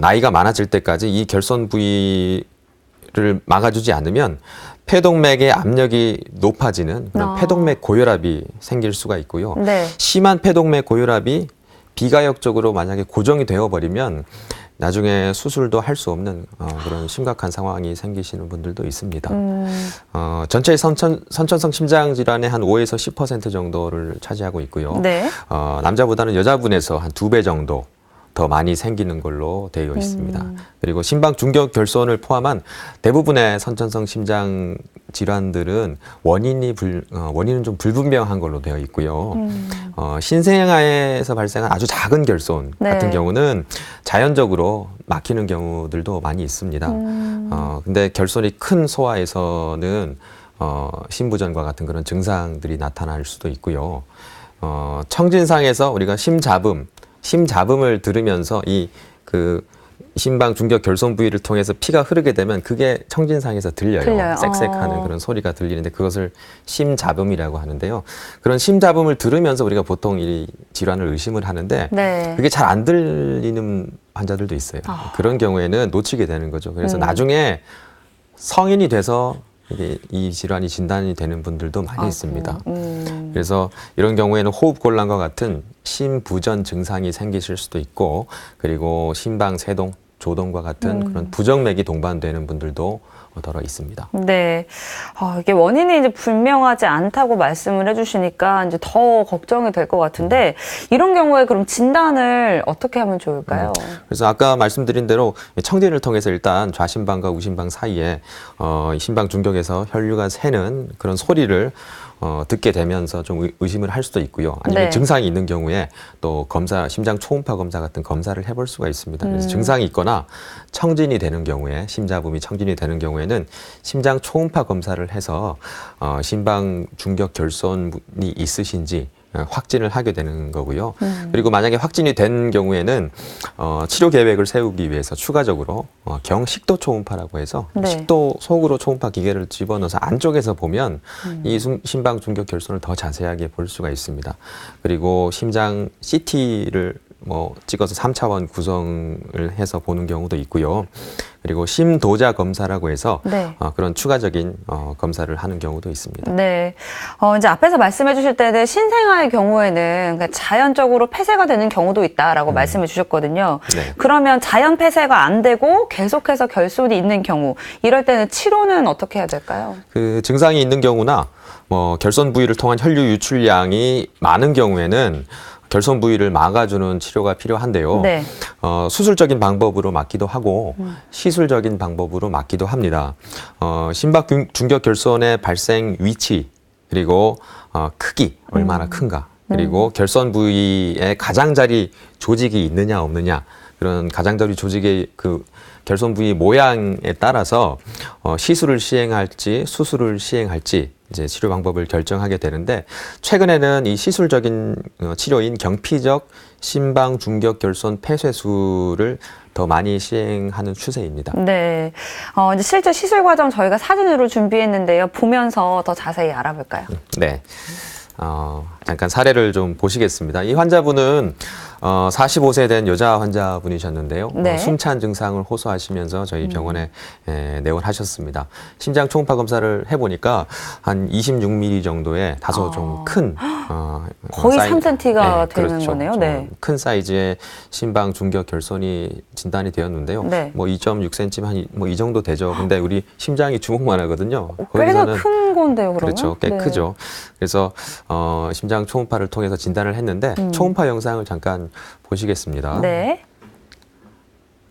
나이가 많아질 때까지 이 결손 부위를 막아주지 않으면 폐동맥의 압력이 높아지는 그런 폐동맥 고혈압이 생길 수가 있고요. 네. 심한 폐동맥 고혈압이 비가역적으로 만약에 고정이 되어버리면 나중에 수술도 할 수 없는 그런 심각한 상황이 생기시는 분들도 있습니다. 전체 선천성 심장 질환의 한 5에서 10% 정도를 차지하고 있고요. 네. 남자보다는 여자분에서 한 2배 정도 더 많이 생기는 걸로 되어 있습니다. 그리고 심방 중격 결손을 포함한 대부분의 선천성 심장 질환들은 원인은 좀 불분명한 걸로 되어 있고요. 신생아에서 발생한 아주 작은 결손 네. 같은 경우는 자연적으로 막히는 경우들도 많이 있습니다. 근데 결손이 큰 소아에서는 심부전과 같은 그런 증상들이 나타날 수도 있고요. 청진상에서 우리가 심잡음을 들으면서 그 심방 중격 결손 부위를 통해서 피가 흐르게 되면 그게 청진상에서 들려요. 쌕쌕하는 그런 소리가 들리는데 그것을 심잡음이라고 하는데요. 그런 심잡음을 들으면서 우리가 보통 이 질환을 의심을 하는데 네. 그게 잘 안 들리는 환자들도 있어요. 그런 경우에는 놓치게 되는 거죠. 그래서 나중에 성인이 돼서 이 질환이 진단이 되는 분들도 많이 있습니다. 그래서 이런 경우에는 호흡곤란과 같은 심부전 증상이 생기실 수도 있고, 그리고 심방 세동, 조동과 같은 그런 부정맥이 동반되는 분들도 더러 있습니다. 네. 이게 원인이 이제 불명하지 않다고 말씀을 해주시니까 이제 더 걱정이 될 것 같은데, 이런 경우에 그럼 진단을 어떻게 하면 좋을까요? 그래서 아까 말씀드린 대로 청진을 통해서 일단 좌심방과 우심방 사이에 심방 중격에서 혈류가 새는 그런 소리를 듣게 되면서 좀 의심을 할 수도 있고요. 아니면 네. 증상이 있는 경우에 또 심장 초음파 검사 같은 검사를 해볼 수가 있습니다. 그래서 증상이 있거나 청진이 되는 경우에, 심잡음이 청진이 되는 경우에는 심장 초음파 검사를 해서 심방 중격 결손이 있으신지 확진을 하게 되는 거고요. 그리고 만약에 확진이 된 경우에는 치료 계획을 세우기 위해서 추가적으로 경식도 초음파라고 해서 네. 식도 속으로 초음파 기계를 집어넣어서 안쪽에서 보면 이 심방 중격 결손을 더 자세하게 볼 수가 있습니다. 그리고 심장 CT를 찍어서 3차원 구성을 해서 보는 경우도 있고요. 그리고 심도자 검사라고 해서 네. 그런 추가적인 검사를 하는 경우도 있습니다. 네. 이제 앞에서 말씀해 주실 때는 신생아의 경우에는 그러니까 자연적으로 폐쇄가 되는 경우도 있다라고 말씀해 주셨거든요. 네. 그러면 자연 폐쇄가 안 되고 계속해서 결손이 있는 경우, 이럴 때는 치료는 어떻게 해야 될까요? 그 증상이 있는 경우나 결손 부위를 통한 혈류 유출량이 많은 경우에는 결손 부위를 막아주는 치료가 필요한데요. 네. 수술적인 방법으로 막기도 하고 시술적인 방법으로 막기도 합니다. 심박 중격 결손의 발생 위치, 그리고 크기 얼마나 큰가, 그리고 결손 부위에 가장자리 조직이 있느냐 없느냐, 그런 가장자리 조직의 그 결손 부위 모양에 따라서 시술을 시행할지 수술을 시행할지 이제 치료 방법을 결정하게 되는데, 최근에는 이 시술적인 치료인 경피적 심방 중격 결손 폐쇄술을 더 많이 시행하는 추세입니다. 네. 이제 실제 시술 과정 저희가 사진으로 준비했는데요. 보면서 더 자세히 알아볼까요? 네. 잠깐 사례를 좀 보시겠습니다. 이 환자분은 45세 된 여자 환자분이셨는데요. 네. 숨찬 증상을 호소하시면서 저희 병원에 내원하셨습니다. 심장 초음파 검사를 해보니까 한 26mm 정도의 다소 좀 큰 거의 사이즈. 3cm가 되는 그렇죠. 거네요. 좀 네. 큰 사이즈의 심방 중격 결손이 진단이 되었는데요. 네. 뭐 2.6cm 한 뭐 이 정도 되죠. 근데 우리 심장이 주먹만 하거든요. 꽤나 큰 건데요, 그러면? 그렇죠. 꽤 네. 크죠. 그래서 심장 초음파를 통해서 진단을 했는데 초음파 영상을 잠깐 보시겠습니다. 네.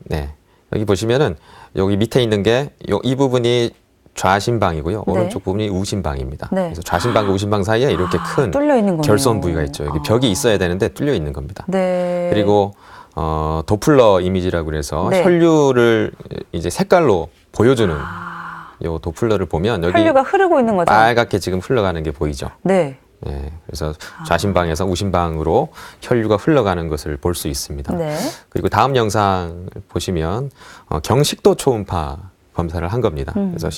네. 여기 보시면은 여기 밑에 있는 게 이 부분이 좌심방이고요. 네. 오른쪽 부분이 우심방입니다. 네. 그래서 좌심방과 우심방 사이에 이렇게 큰 뚫려 있는 거네요. 결손 부위가 있죠. 여기 벽이 있어야 되는데 뚫려 있는 겁니다. 네. 그리고 도플러 이미지라고 그래서 네. 혈류를 이제 색깔로 보여주는 요 도플러를 보면 여기 혈류가 흐르고 있는 거죠? 빨갛게 지금 흘러가는 게 보이죠. 네. 네, 그래서 좌심방에서 우심방으로 혈류가 흘러가는 것을 볼 수 있습니다. 네. 그리고 다음 영상 보시면 경식도 초음파 검사를 한 겁니다. 그래서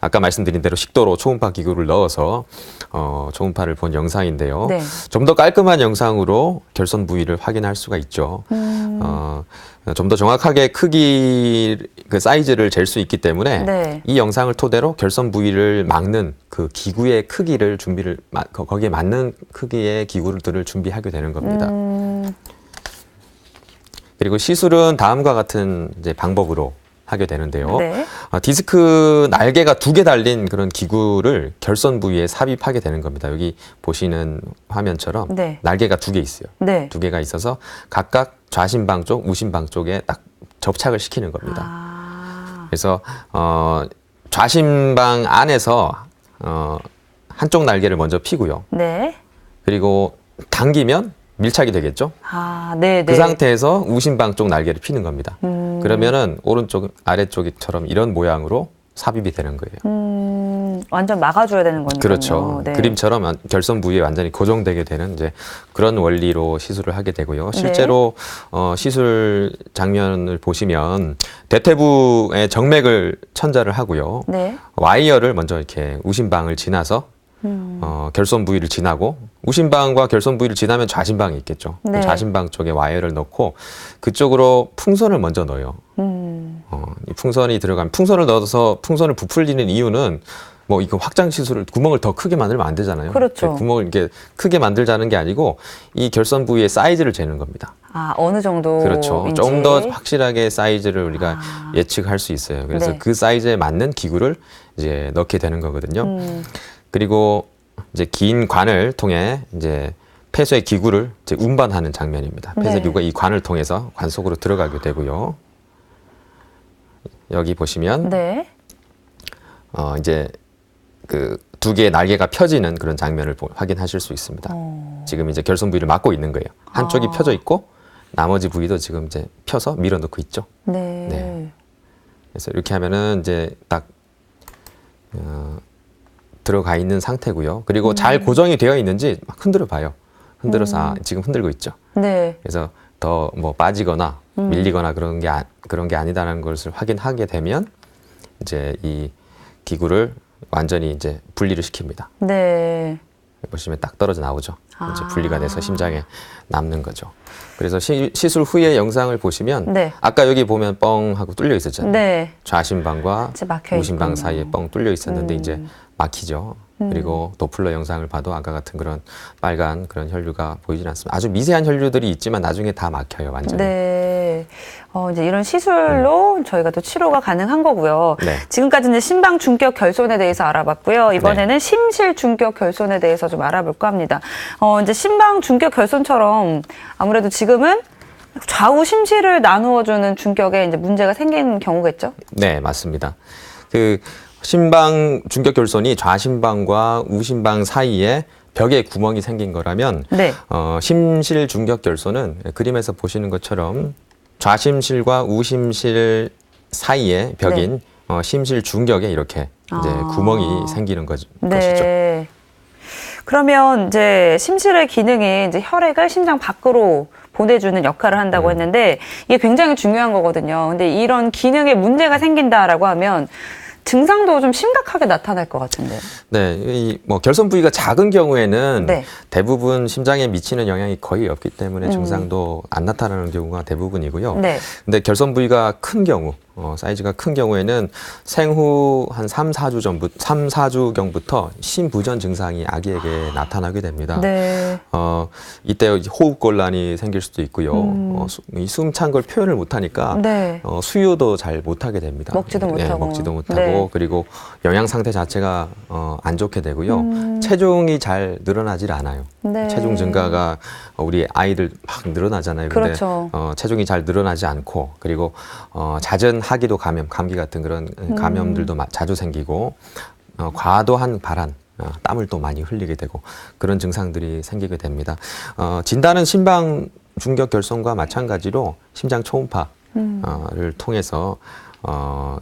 아까 말씀드린 대로 식도로 초음파 기구를 넣어서 초음파를 본 영상인데요. 네. 좀 더 깔끔한 영상으로 결손 부위를 확인할 수가 있죠. 좀 더 정확하게 크기 그 사이즈를 잴 수 있기 때문에 네. 이 영상을 토대로 결손 부위를 막는 그 기구의 크기를 거기에 맞는 크기의 기구들을 준비하게 되는 겁니다. 그리고 시술은 다음과 같은 이제 방법으로 하게 되는데요. 네. 디스크 날개가 2개 달린 그런 기구를 결손 부위에 삽입하게 되는 겁니다. 여기 보시는 화면처럼 네. 날개가 2개 있어요. 네. 2개가 있어서 각각 좌심방 쪽, 우심방 쪽에 딱 접착을 시키는 겁니다. 그래서 좌심방 안에서 한쪽 날개를 먼저 피고요. 네. 그리고 당기면 밀착이 되겠죠. 네, 네. 그 상태에서 우심방 쪽 날개를 피는 겁니다. 그러면은 오른쪽, 아래쪽처럼 이런 모양으로 삽입이 되는 거예요. 완전 막아줘야 되는 거니까요. 그렇죠. 네. 그림처럼 결손 부위에 완전히 고정되게 되는 이제 그런 원리로 시술을 하게 되고요. 실제로 시술 장면을 보시면 대퇴부의 정맥을 천자를 하고요. 네. 와이어를 먼저 이렇게 우심방을 지나서 결손 부위를 지나고 우심방과 결손 부위를 지나면 좌심방이 있겠죠. 네. 좌심방 쪽에 와이어를 넣고 그쪽으로 풍선을 먼저 넣어요. 이 풍선이 들어가면 풍선을 넣어서 풍선을 부풀리는 이유는 뭐 이거 확장 시술을 구멍을 더 크게 만들면 안 되잖아요. 그렇죠. 구멍을 이렇게 크게 만들자는 게 아니고 이 결손 부위의 사이즈를 재는 겁니다. 어느 정도. 그렇죠. 좀 더 확실하게 사이즈를 우리가 예측할 수 있어요. 그래서 네. 그 사이즈에 맞는 기구를 이제 넣게 되는 거거든요. 그리고 이제 긴 관을 통해 이제 폐쇄 기구를 이제 운반하는 장면입니다. 폐쇄 네. 기구가 이 관을 통해서 관 속으로 들어가게 되고요. 여기 보시면 네. 이제 그 2개의 날개가 펴지는 그런 장면을 확인하실 수 있습니다. 지금 이제 결손 부위를 막고 있는 거예요. 한쪽이 펴져 있고 나머지 부위도 지금 이제 펴서 밀어넣고 있죠. 네. 네. 그래서 이렇게 하면은 이제 딱 들어가 있는 상태고요. 그리고 잘 고정이 되어 있는지 막 흔들어 봐요. 흔들어서 지금 흔들고 있죠. 네. 그래서 더 뭐 빠지거나 밀리거나 그런 게 아니다라는 것을 확인하게 되면 이제 이 기구를 완전히 이제 분리를 시킵니다. 네. 보시면 딱 떨어져 나오죠. 이제 분리가 돼서 심장에 남는 거죠. 그래서 시술 후의 영상을 보시면 네. 아까 여기 보면 뻥 하고 뚫려 있었잖아요. 네. 좌심방과 이제 막혀 우심방 있군요. 사이에 뻥 뚫려 있었는데 이제 막히죠. 그리고 도플러 영상을 봐도 아까 같은 그런 빨간 그런 혈류가 보이진 않습니다. 아주 미세한 혈류들이 있지만 나중에 다 막혀요, 완전히. 네. 이제 이런 시술로 저희가 또 치료가 가능한 거고요. 네. 지금까지 이제 심방 중격 결손에 대해서 알아봤고요. 이번에는 심실 중격 결손에 대해서 좀 알아볼까 합니다. 이제 심방 중격 결손처럼 아무래도 지금은 좌우 심실을 나누어주는 중격에 이제 문제가 생긴 경우겠죠? 네, 맞습니다. 그 심방 중격 결손이 좌심방과 우심방 사이에 벽에 구멍이 생긴 거라면 네. 심실 중격 결손은 그림에서 보시는 것처럼 좌심실과 우심실 사이에 벽인 심실 중격에 이렇게 이제 구멍이 생기는 것이죠. 네. 그러면 이제 심실의 기능이 이제 혈액을 심장 밖으로 보내주는 역할을 한다고 했는데 이게 굉장히 중요한 거거든요. 근데 이런 기능에 문제가 생긴다라고 하면 증상도 좀 심각하게 나타날 것 같은데요. 네, 이 뭐 결손 부위가 작은 경우에는 네. 대부분 심장에 미치는 영향이 거의 없기 때문에 증상도 안 나타나는 경우가 대부분이고요. 네. 근데 결손 부위가 큰 경우, 사이즈가 큰 경우에는 생후 한 3, 4주경부터 심부전 증상이 아기에게 나타나게 됩니다. 네. 이때 이제 호흡 곤란이 생길 수도 있고요. 이 숨 찬 걸 표현을 못하니까 네. 수유도 잘 못하게 됩니다. 먹지도 못하고. 먹지도 못하고 네. 그리고 영양 상태 자체가 안 좋게 되고요. 체중이 잘 늘어나질 않아요. 네. 체중 증가가 우리 아이들 막 늘어나잖아요. 근데 그렇죠. 체중이 잘 늘어나지 않고 그리고 잦은 하기도 감기 같은 그런 감염들도 자주 생기고 과도한 발한 땀을 또 많이 흘리게 되고 그런 증상들이 생기게 됩니다. 진단은 심방 중격 결손과 마찬가지로 심장 초음파를 통해서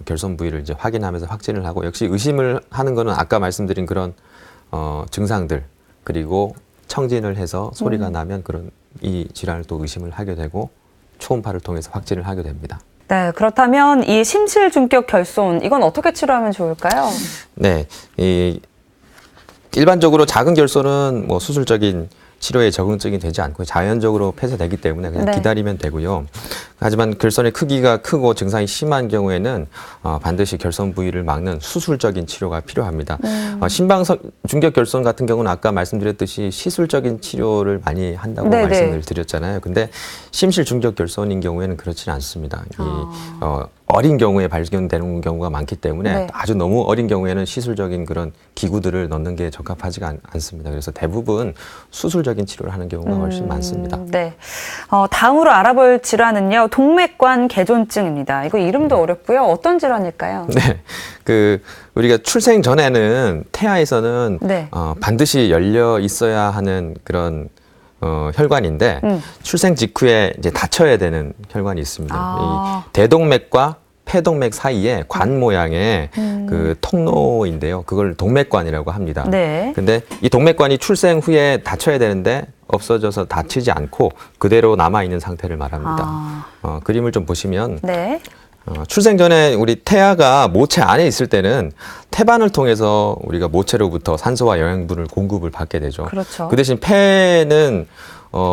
결손 부위를 이제 확인하면서 확진을 하고 역시 의심을 하는 거는 아까 말씀드린 그런 증상들 그리고 청진을 해서 소리가 나면 그런 이 질환을 또 의심을 하게 되고 초음파를 통해서 확진을 하게 됩니다. 네, 그렇다면 이 심실중격 결손 이건 어떻게 치료하면 좋을까요? 네, 일반적으로 작은 결손은 뭐 수술적인 치료에 적응증이 되지 않고 자연적으로 폐쇄되기 때문에 그냥 네. 기다리면 기다리면 되고요. 하지만 결손의 크기가 크고 증상이 심한 경우에는 반드시 결손 부위를 막는 수술적인 치료가 필요합니다. 심방 중격 결손 같은 경우는 아까 말씀드렸듯이 시술적인 치료를 많이 한다고 네네. 말씀을 드렸잖아요. 근데 심실 중격 결손인 경우에는 그렇지는 않습니다. 어린 경우에 발견되는 경우가 많기 때문에 네. 아주 너무 어린 경우에는 시술적인 그런 기구들을 넣는 게 적합하지가 않습니다. 그래서 대부분 수술적인 치료를 하는 경우가 훨씬 많습니다. 네. 다음으로 알아볼 질환은요, 동맥관 개존증입니다. 이거 이름도 어렵고요. 어떤 질환일까요? 네. 우리가 출생 전에는 태아에서는 네. 반드시 열려 있어야 하는 그런 혈관인데 출생 직후에 이제 닫혀야 되는 혈관이 있습니다. 이 대동맥과 폐동맥 사이에 관 모양의 그 통로인데요. 그걸 동맥관이라고 합니다. 네. 근데 이 동맥관이 출생 후에 닫혀야 되는데 없어져서 닫히지 않고 그대로 남아 있는 상태를 말합니다. 그림을 좀 보시면 네. 출생 전에 우리 태아가 모체 안에 있을 때는 태반을 통해서 우리가 모체로부터 산소와 영양분을 공급을 받게 되죠. 그렇죠. 그 대신 폐는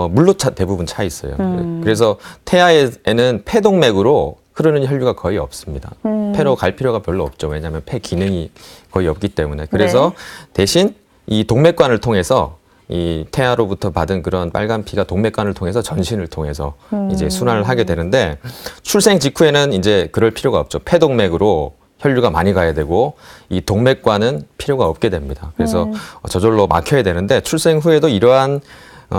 물로 대부분 차 있어요. 그래서 태아에는 폐동맥으로 흐르는 혈류가 거의 없습니다. 폐로 갈 필요가 별로 없죠. 왜냐하면 폐 기능이 거의 없기 때문에. 그래서 대신 이 동맥관을 통해서 이 태아로부터 받은 그런 빨간 피가 동맥관을 통해서 전신을 통해서 이제 순환을 하게 되는데 출생 직후에는 이제 그럴 필요가 없죠. 폐동맥으로 혈류가 많이 가야 되고 이 동맥관은 필요가 없게 됩니다. 그래서 저절로 막혀야 되는데 출생 후에도 이러한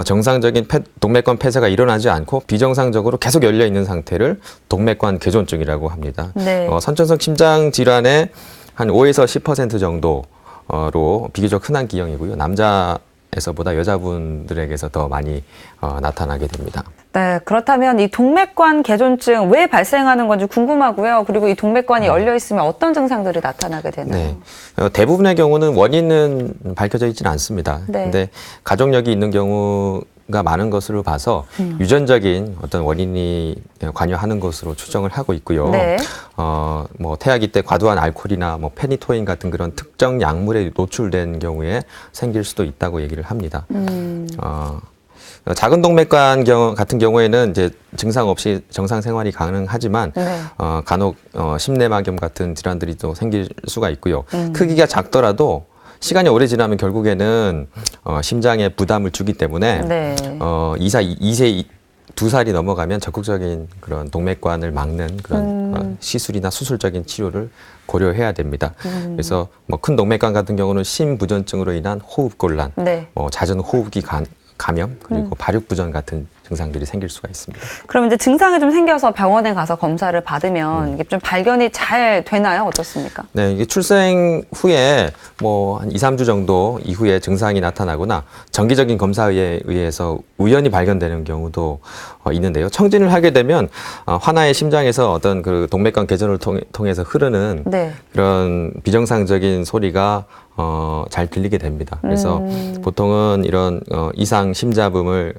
정상적인 동맥관 폐쇄가 일어나지 않고 비정상적으로 계속 열려 있는 상태를 동맥관 개존증이라고 합니다. 네. 선천성 심장 질환의 한 5에서 10% 정도로 비교적 흔한 기형이고요. 남자에서보다 여자분들에게서 더 많이 나타나게 됩니다. 네, 그렇다면 이 동맥관 개존증 왜 발생하는 건지 궁금하고요. 그리고 이 동맥관이 열려 있으면 어떤 증상들이 나타나게 되나요? 네. 대부분의 경우는 원인은 밝혀져 있지는 않습니다. 네. 근데 가족력이 있는 경우가 많은 것으로 봐서 유전적인 어떤 원인이 관여하는 것으로 추정을 하고 있고요. 네. 뭐 태아기 때 과도한 알코올이나 뭐 페니토인 같은 그런 특정 약물에 노출된 경우에 생길 수도 있다고 얘기를 합니다. 작은 동맥관 같은 경우에는 이제 증상 없이 정상 생활이 가능하지만 네. 간혹 심내막염 같은 질환들이 또 생길 수가 있고요. 크기가 작더라도 시간이 오래 지나면 결국에는 심장에 부담을 주기 때문에 네. 2세 2살이 넘어가면 적극적인 그런 동맥관을 막는 그런 시술이나 수술적인 치료를 고려해야 됩니다. 그래서 뭐 큰 동맥관 같은 경우는 심부전증으로 인한 호흡곤란, 네. 잦은 호흡기 감염 그리고 발육부전 같은 증상들이 생길 수가 있습니다. 그럼 이제 증상이 좀 생겨서 병원에 가서 검사를 받으면 이게 좀 발견이 잘 되나요? 어떻습니까? 네, 이게 출생 후에 뭐 한 2, 3주 정도 이후에 증상이 나타나거나 정기적인 검사에 의해서 우연히 발견되는 경우도 있는데요. 청진을 하게 되면 하나의 심장에서 어떤 그 동맥관 개전을 통해서 흐르는 네. 그런 비정상적인 소리가 잘 들리게 됩니다. 그래서 보통은 이런 이상 심잡음을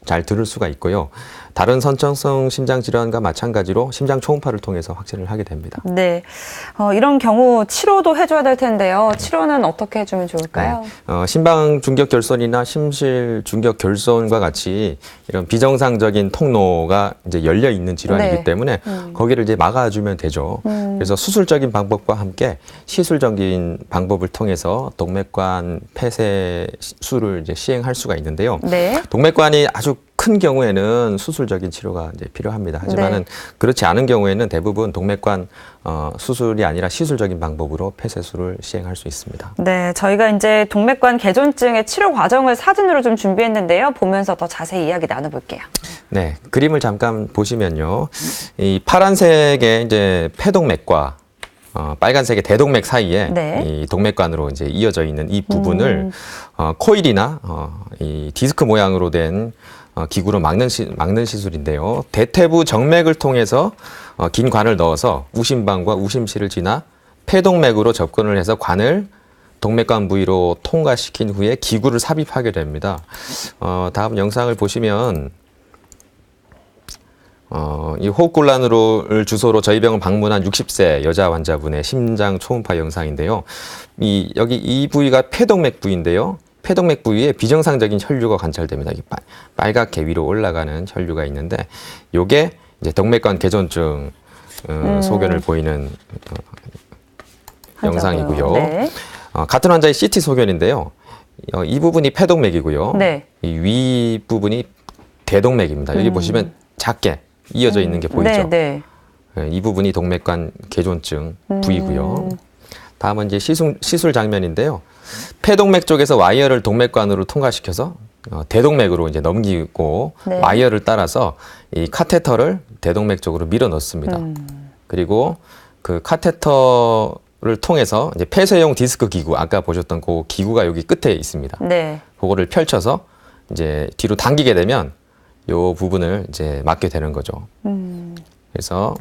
잘 들을 수가 있고요. 다른 선천성 심장 질환과 마찬가지로 심장 초음파를 통해서 확진을 하게 됩니다. 네. 이런 경우 치료도 해줘야 될 텐데요. 치료는 어떻게 해주면 좋을까요? 심방 중격 결손이나 심실 중격 결손과 같이 이런 비정상적인 통로가 이제 열려 있는 질환이기 네. 때문에 거기를 이제 막아주면 되죠. 그래서 수술적인 방법과 함께 시술적인 방법을 통해서 동맥관 폐쇄술을 이제 시행할 수가 있는데요. 네. 동맥관이 아주 큰 경우에는 수술적인 치료가 이제 필요합니다. 하지만은 네. 그렇지 않은 경우에는 대부분 동맥관 수술이 아니라 시술적인 방법으로 폐쇄술을 시행할 수 있습니다. 네, 저희가 이제 동맥관 개존증의 치료 과정을 사진으로 좀 준비했는데요. 보면서 더 자세히 이야기 나눠볼게요. 네, 그림을 잠깐 보시면요, 이 파란색의 이제 폐동맥과 빨간색의 대동맥 사이에 네. 이 동맥관으로 이제 이어져 있는 이 부분을 코일이나 이 디스크 모양으로 된 기구로 막는 시술인데요. 대퇴부 정맥을 통해서 긴 관을 넣어서 우심방과 우심실을 지나 폐동맥으로 접근을 해서 관을 동맥관 부위로 통과시킨 후에 기구를 삽입하게 됩니다. 다음 영상을 보시면 이 호흡곤란으로 주소로 저희 병원 방문한 60세 여자 환자분의 심장 초음파 영상인데요. 여기 이 부위가 폐동맥 부위인데요. 폐동맥 부위에 비정상적인 혈류가 관찰됩니다. 빨갛게 위로 올라가는 혈류가 있는데, 요게 이제 동맥관 개존증 소견을 보이는 영상이고요. 네. 같은 환자의 CT 소견인데요. 이 부분이 폐동맥이고요. 네. 이 위 부분이 대동맥입니다. 여기 보시면 작게 이어져 있는 게 보이죠. 네, 네. 이 부분이 동맥관 개존증 부위고요. 다음은 이제 시술 장면인데요. 폐동맥 쪽에서 와이어를 동맥관으로 통과시켜서 대동맥으로 이제 넘기고 네. 와이어를 따라서 이 카테터를 대동맥 쪽으로 밀어 넣습니다. 그리고 그 카테터를 통해서 이제 폐쇄용 디스크 기구, 아까 보셨던 그 기구가 여기 끝에 있습니다. 네. 그거를 펼쳐서 이제 뒤로 당기게 되면 요 부분을 이제 막게 되는 거죠. 그래서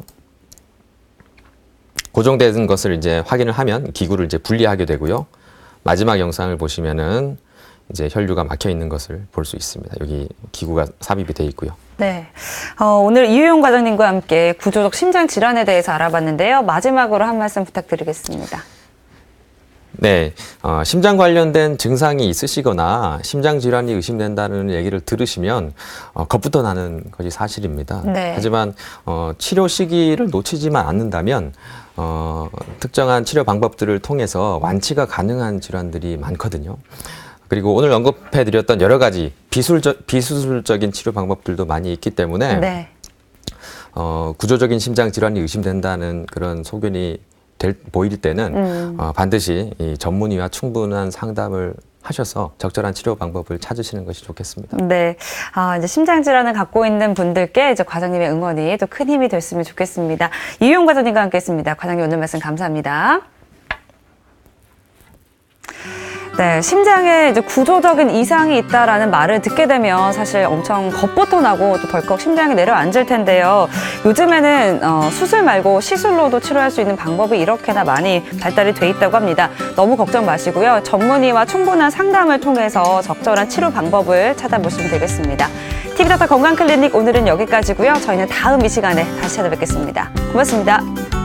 고정된 것을 이제 확인을 하면 기구를 이제 분리하게 되고요. 마지막 영상을 보시면은 이제 혈류가 막혀 있는 것을 볼 수 있습니다. 여기 기구가 삽입이 돼 있고요. 네. 오늘 이유용 과장님과 함께 구조적 심장 질환에 대해서 알아봤는데요. 마지막으로 한 말씀 부탁드리겠습니다. 네, 심장 관련된 증상이 있으시거나 심장 질환이 의심된다는 얘기를 들으시면 겁부터 나는 것이 사실입니다. 네. 하지만 치료 시기를 놓치지만 않는다면 특정한 치료 방법들을 통해서 완치가 가능한 질환들이 많거든요. 그리고 오늘 언급해드렸던 여러 가지 비수술적인 치료 방법들도 많이 있기 때문에 네. 구조적인 심장 질환이 의심된다는 그런 소견이 보일 때는 반드시 이 전문의와 충분한 상담을 하셔서 적절한 치료 방법을 찾으시는 것이 좋겠습니다. 네. 이제 심장 질환을 갖고 있는 분들께 이제 과장님의 응원이 또 큰 힘이 됐으면 좋겠습니다. 이유용 과장님과 함께 했습니다. 과장님 오늘 말씀 감사합니다. 네, 심장에 이제 구조적인 이상이 있다라는 말을 듣게 되면 사실 엄청 겁부터 나고 또 덜컥 심장이 내려앉을 텐데요. 요즘에는 수술 말고 시술로도 치료할 수 있는 방법이 이렇게나 많이 발달이 돼 있다고 합니다. 너무 걱정 마시고요. 전문의와 충분한 상담을 통해서 적절한 치료 방법을 찾아보시면 되겠습니다. TV닥터 건강클리닉 오늘은 여기까지고요. 저희는 다음 이 시간에 다시 찾아뵙겠습니다. 고맙습니다.